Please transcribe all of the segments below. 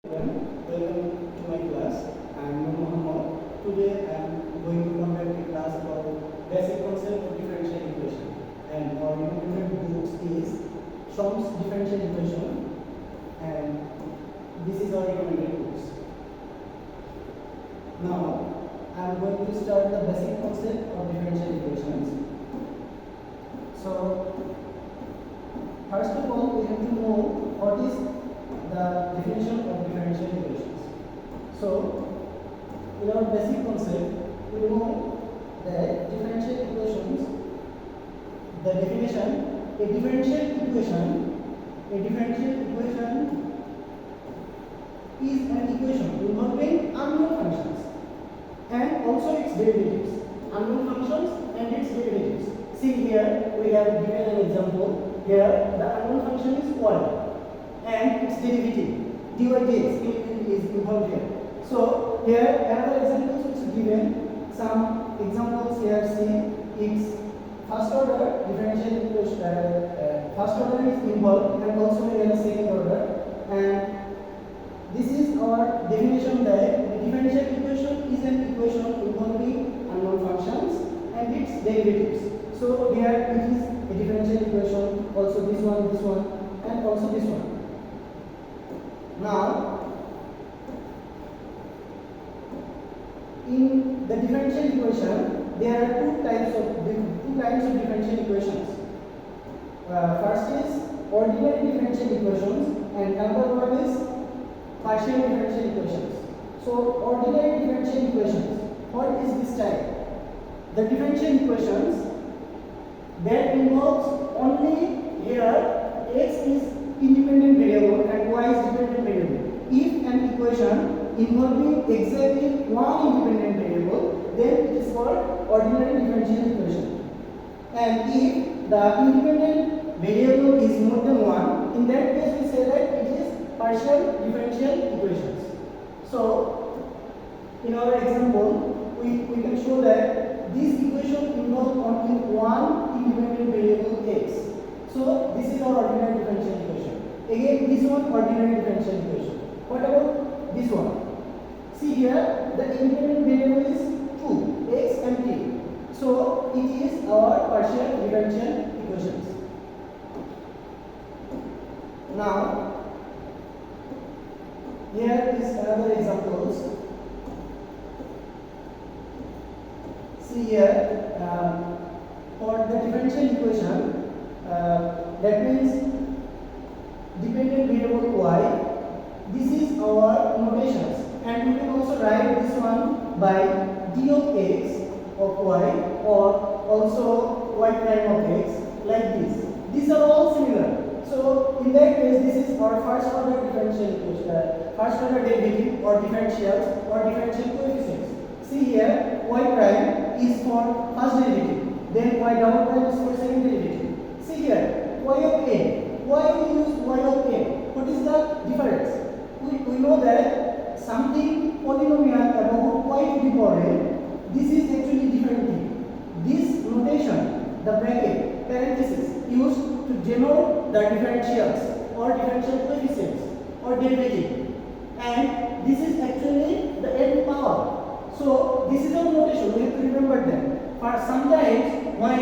Welcome to my class. I am Nur Mohammed. Today I am going to conduct a class about basic concept of differential equation. And our important books is Schromm's differential equation, and this is our recommended books. Now I am going to start the basic concept of differential equations. So first of all, we have to know what is the definition of differential equations. So, in our basic concept, we know that differential equations, the definition, a differential equation is an equation involving unknown functions and also its derivatives. Unknown functions and its derivatives. See here, we have given an example. Here, the unknown function is 1. And its derivative dy dx is involved here. So here another example is given. Some examples here. See, its first order differential equation. First order is involved, and also we have a second order. And this is our definition that the differential equation is an equation involving unknown functions and its derivatives. So here it is a differential equation. Also this one, and also this one. Now, in the differential equation, there are two kinds of differential equations. First is ordinary differential equations, and number one is partial differential equations. So, ordinary differential equations. What is this type? The differential equations that involves only here x is independent variable and y is dependent variable. If an equation involving exactly one independent variable, then it is called ordinary differential equation. And if the independent variable is more than one, in that case we say that it is partial differential equations. So, in our example, we can show that this equation involves only one independent variable x. So, this is our ordinary differential equation. Again, this one ordinary differential equation. What about this one? See here, the independent variable is 2, x and t. So, it is our partial differential equations. Now, here is another examples. See here, for the differential equation, that means dependent variable y. This is our notations, and we can also write this one by d of x of y, or also y prime of x, like this. These are all similar. So in that case, this is our first order differential equation, first order derivative or differentials or differential coefficients. See here, y prime is for first derivative, then y double prime is for second derivative. See here, y of n. Why we use y of n? What is the difference? We know that something polynomial about y to the power n, this is actually different thing. This notation, the bracket, parenthesis, used to denote the differentials or differential coefficients or derivative, and this is actually the n power. So this is our notation. We have to remember that. For sometimes when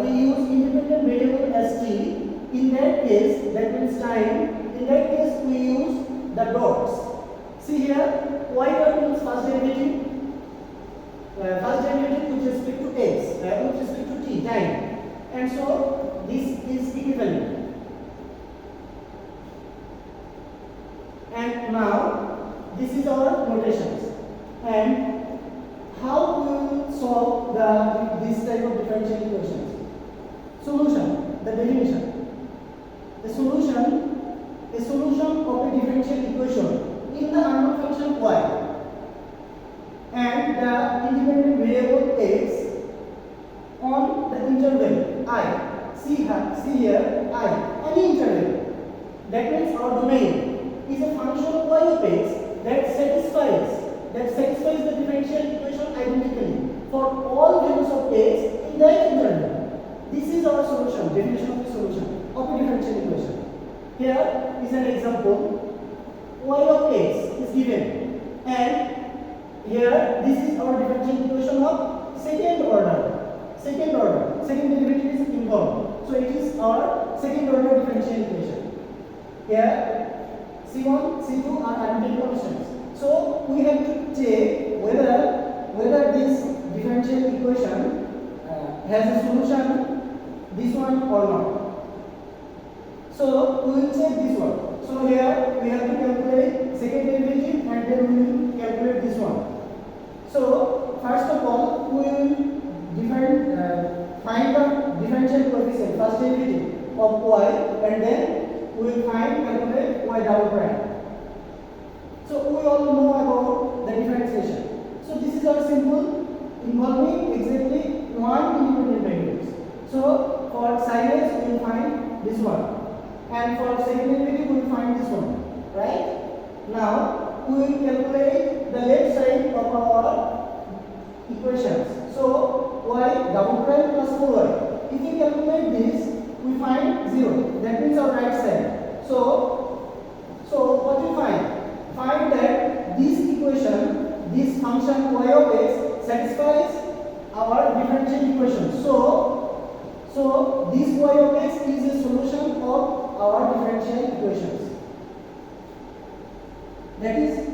we use independent variable as t, in that case, that means time. In that case, we use the dots. See here, y dot means first derivative with respect to x, with respect to t, time, and so this is equivalent. And now, this is our notations. And how we will solve this type of differential equations? Solution, the definition. A solution of a differential equation in the unknown function y and the independent variable x on the interval I. See here, I, any interval. That means our domain is a function of y of x that satisfies the differential equation identically for all values of x in that interval. This is our solution, definition of the solution of a differential equation. Here is an example. y of x is given, and here this is our differential equation of second order. Second derivative is involved, so it is our second order differential equation. Here C1, C2 are arbitrary constants. So we have to check whether this differential equation has a solution, this one or not. So we will check this one. So here we have to calculate second derivative and then we will calculate this one. So first of all we will find the differential coefficient, first derivative of y, and then we will calculate y double prime. So we all know about the differentiation. So this is our simple involving exactly one independent variables. So for sin x we will find this one, and for second derivative we will find this one, right? Now we will calculate the left side of our equations. So y double prime plus 4y. If we calculate this, we find 0. That means our right side. So what we find? Find that this equation, this function y of x satisfies our differential equation. So this y of x is a solution of our differential equations. That is,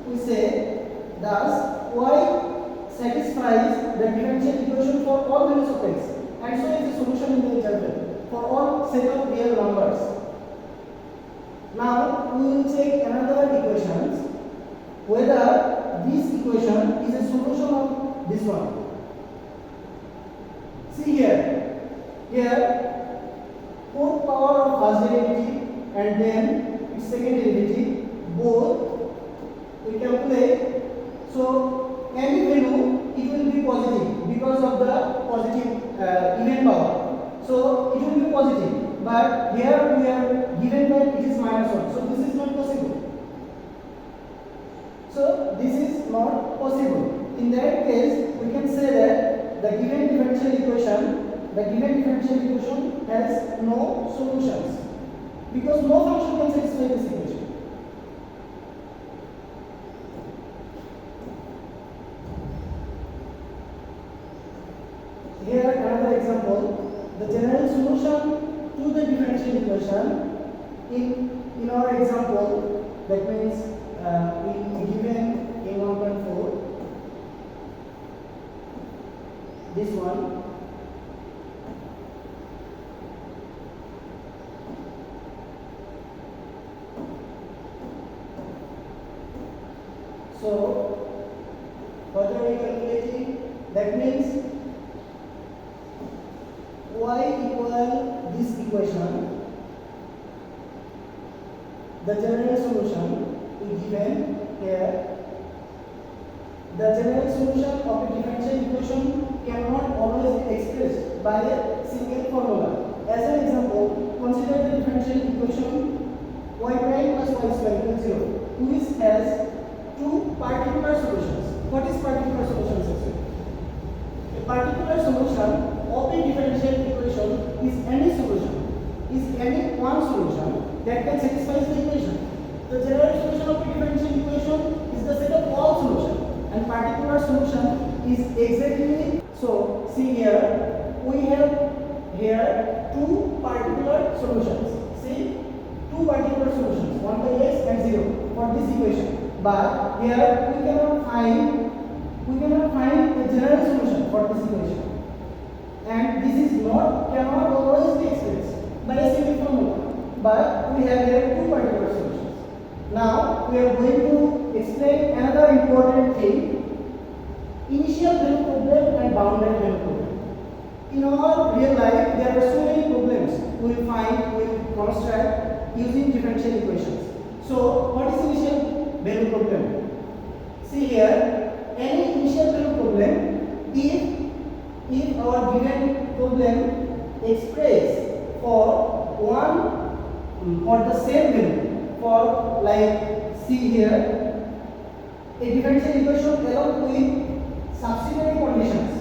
we say thus y satisfies the differential equation for all values of x, and so is a solution in the example for all set of real numbers. Now we will check another equations whether this equation is a solution of this one. See here fourth power of first derivative and then its second derivative, both we calculate. So any value it will be positive because of the positive even power. So it will be positive, but here we are given that it is minus 1. So this is not possible. In that case, we can say that the given differential equation has no solutions because no function can satisfy this equation. Here another example, the general solution to the differential equation in our example, that means we given in 1.4, this one. So what are we calculating? That means y equal this equation, the general solution is given here. The general solution of a differential equation cannot always be expressed by a single formula. As an example, consider the differential equation y prime plus y square equals 0, which has two particular solutions. What is particular solution? A particular solution of a differential equation is any one solution that can satisfy the equation. The general solution of a differential equation is the set of all solutions, and particular solution is exactly so. See here, we have here two particular solutions. See, two particular solutions, 1 by x and 0 for this equation. But here we cannot find a general solution for this equation, and this is cannot always be expressed by a single formula. But we have here two particular solutions. Now we are going to explain another important thing: initial value problem and boundary value problem. In our real life, there are so many problems we will construct using differential equations. So what is initial value problem? See here, any initial value problem, if our given problem express for the same value, for like see here, a differential equation along with subsidiary conditions.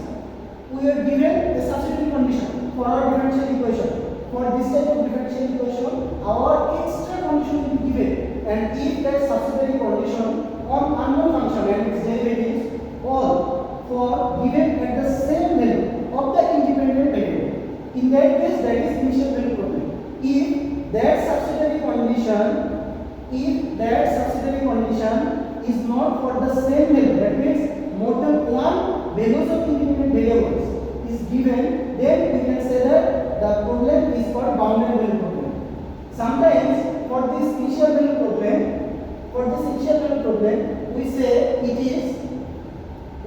We are given a subsidiary condition for our differential equation. For this type of differential equation, our extra condition will be given. and if that subsidiary condition on unknown function and its derivatives all for given at the same value of the independent variable. In that case, that is initial value problem. If that subsidiary condition is not for the same value, that means more than one values of independent variables is given, then we can say that the problem is called bounded value problem. Sometimes for this initial value problem, we say it is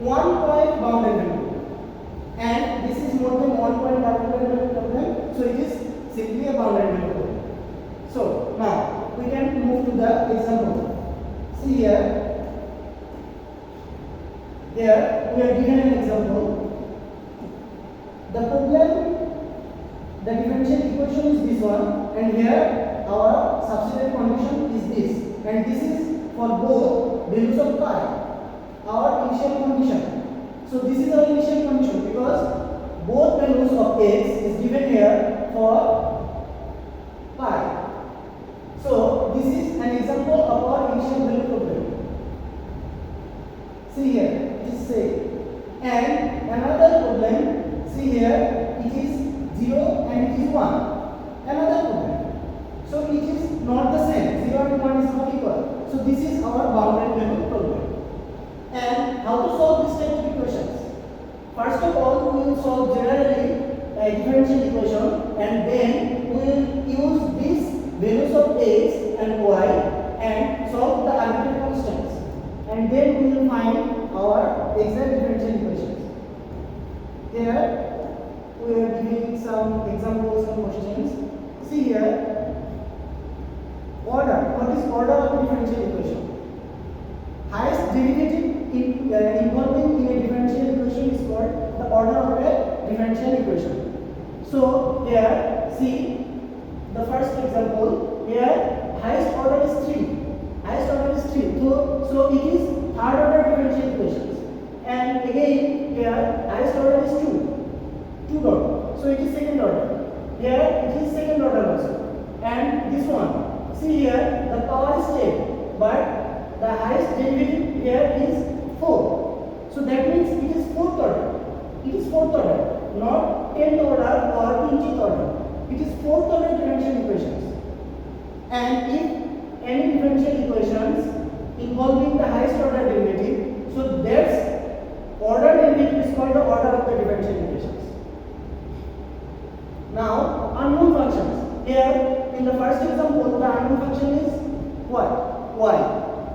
1 point bounded value, and this is more than 1 point bounded value problem, so it is simply a bounded value problem. So now we can move to the example. See here we are given an example. The problem, the differential equation is this one, and here our subsidiary condition is this, and this is for both values of pi, our initial condition. So this is our initial condition because both values of x is given here for pi. So this is an example of our initial value problem. See here, it is say, and another problem. See here, it is 0 and it is 1. Another problem. So it is not the same. 0 and 1 is not equal. So this is our bounded value problem. And how to solve this type of equations? First of all, we will solve generally a differential equation, and then we will use these values of x and y and solve the arbitrary constants. And then we will find our exact differential equations. Here we are giving some examples and questions. See here, order. What is order of a differential equation? Highest derivative involving in a differential equation is called the order of a differential equation. So here, see the first example. Here, highest order is 3. Highest order is 3. So it is third order differential equations. And again, here highest order is 2 order. So it is second order. Here it is second order also. And this one, see here the power is 10, but the highest derivative here is 4. So that means it is fourth order. It is fourth order, not 10th order or 20th order. It is fourth order differential equations. And if any differential equations involving the highest order derivative, so that's order derivative is called the order of the differential equations. Now, unknown functions. Here, in the first example, the unknown function is what? Y.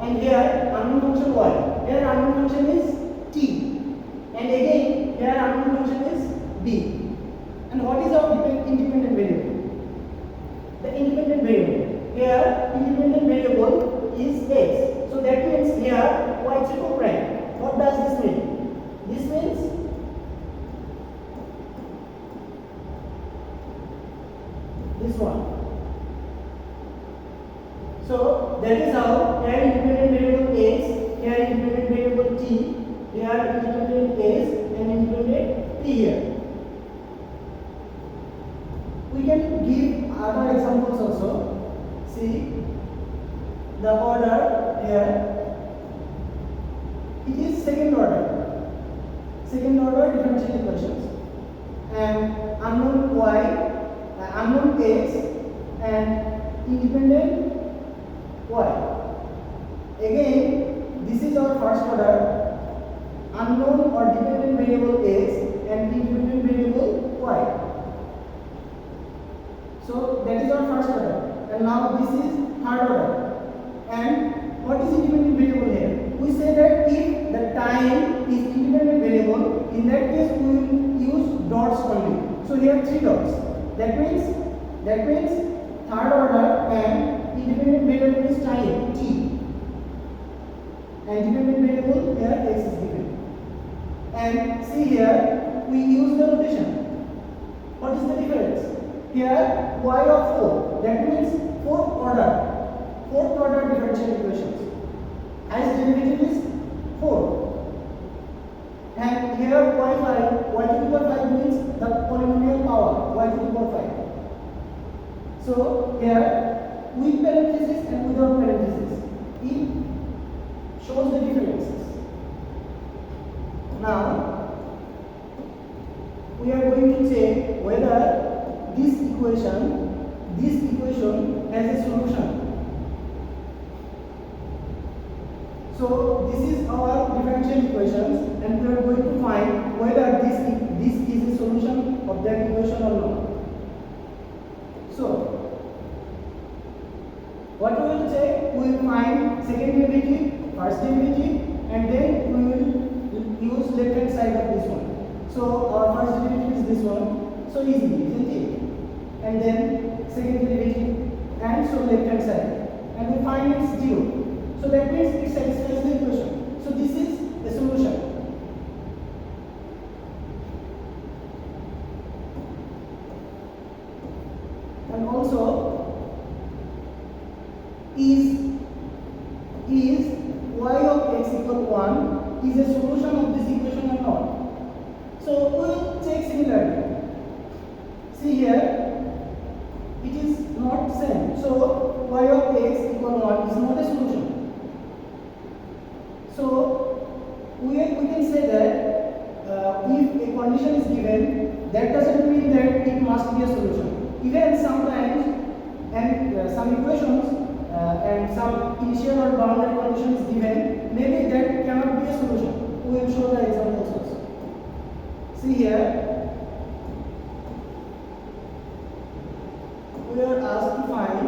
And here, unknown function y. Here, unknown function is t. And again, here, unknown function is b. And what is our independent variable? The independent variable. Here, independent variable is x. So that means here, y is equal prime. What does this mean? This means this one. So that is how here independent variable x, here independent variable t, here independent s, and independent t here. We can give other examples also. See the order here. It is second order differential equations, and unknown y, unknown x, and independent y. Again, this is our first order, unknown or dependent variable x and independent variable y. So that is our first order, and now this is third order. And what is independent variable here? We say that if the time is independent variable, in that case we will use dots only. So here 3 dots. That means third order, and independent variable is time t. And dependent variable here x is given. And see here we use the notation. What is the difference? Here y of 4. That means fourth order differential equations. Highest derivative is 4. And here y5, y to the power 5 means the polynomial power, y to the power 5. So here with parenthesis and without parenthesis. shows the differences. Now we are going to check whether this equation has a solution. So this is our differential equations, and we are going to find whether this is a solution of that equation or not. So what we will check, we will find second derivative, first derivative, and then we will use left hand side of this one. So our first derivative is this one, so easy, isn't it? And then second derivative, and so left hand side, and we find it's 0. So that means it satisfies the equation. So this is the solution. And also, is y of x equal 1 is a solution of this equation or not? So we will check similarly. See here, it is not same. So y of x equal 1 is not a solution. So we can say that if a condition is given, that doesn't mean that it must be a solution. Even sometimes, and some equations and some initial or boundary condition is given, maybe that cannot be a solution. We will show the examples also. See here, we are asked to find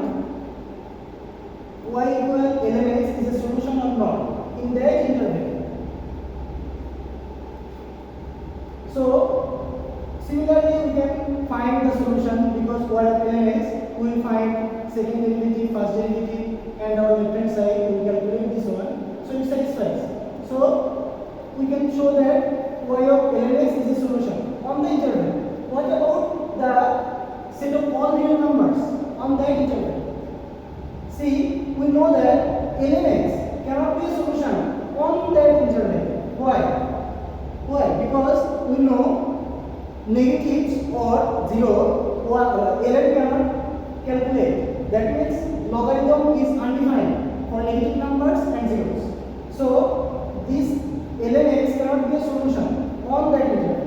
y equal ln x is a solution or not in that interval. So similarly, we can find the solution because y of ln x, we will find second derivative, first derivative, and our left hand side we will calculate this one. So it satisfies. So we can show that y of ln x is a solution on the interval. What about the set of all real numbers on that interval? See, we know that ln x cannot be a solution on that interval. Why? Because we know negatives or 0 ln cannot calculate. That means logarithm is undefined for negative numbers and zeros. So this ln x cannot be a solution on that interval.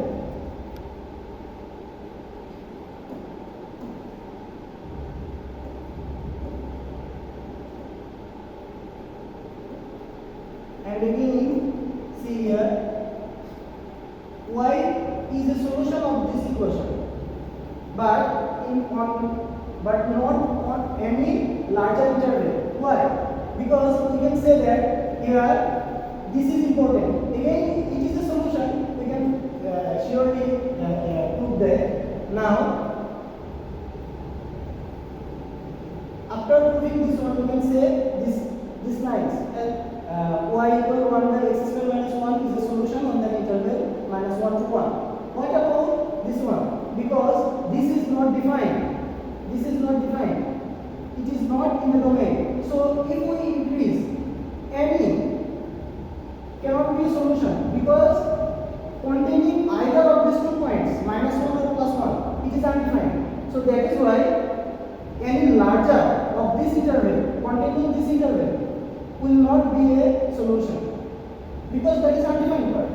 And again, see here, y is a solution of this equation, but not on any larger interval. Why? Because we can say that here this is important. Again, it is a solution. We can surely prove that. Now, after proving this one, we can say this lines. Y equal 1 by x square minus 1 is a solution on that interval minus 1 to 1. What about this one? Because this is not defined. It is not in the domain. So if we increase, any cannot be a solution because containing either of these 2 points, minus 1 or plus 1, it is undefined. So that is why any larger of this interval, containing this interval, will not be a solution because that is undefined part.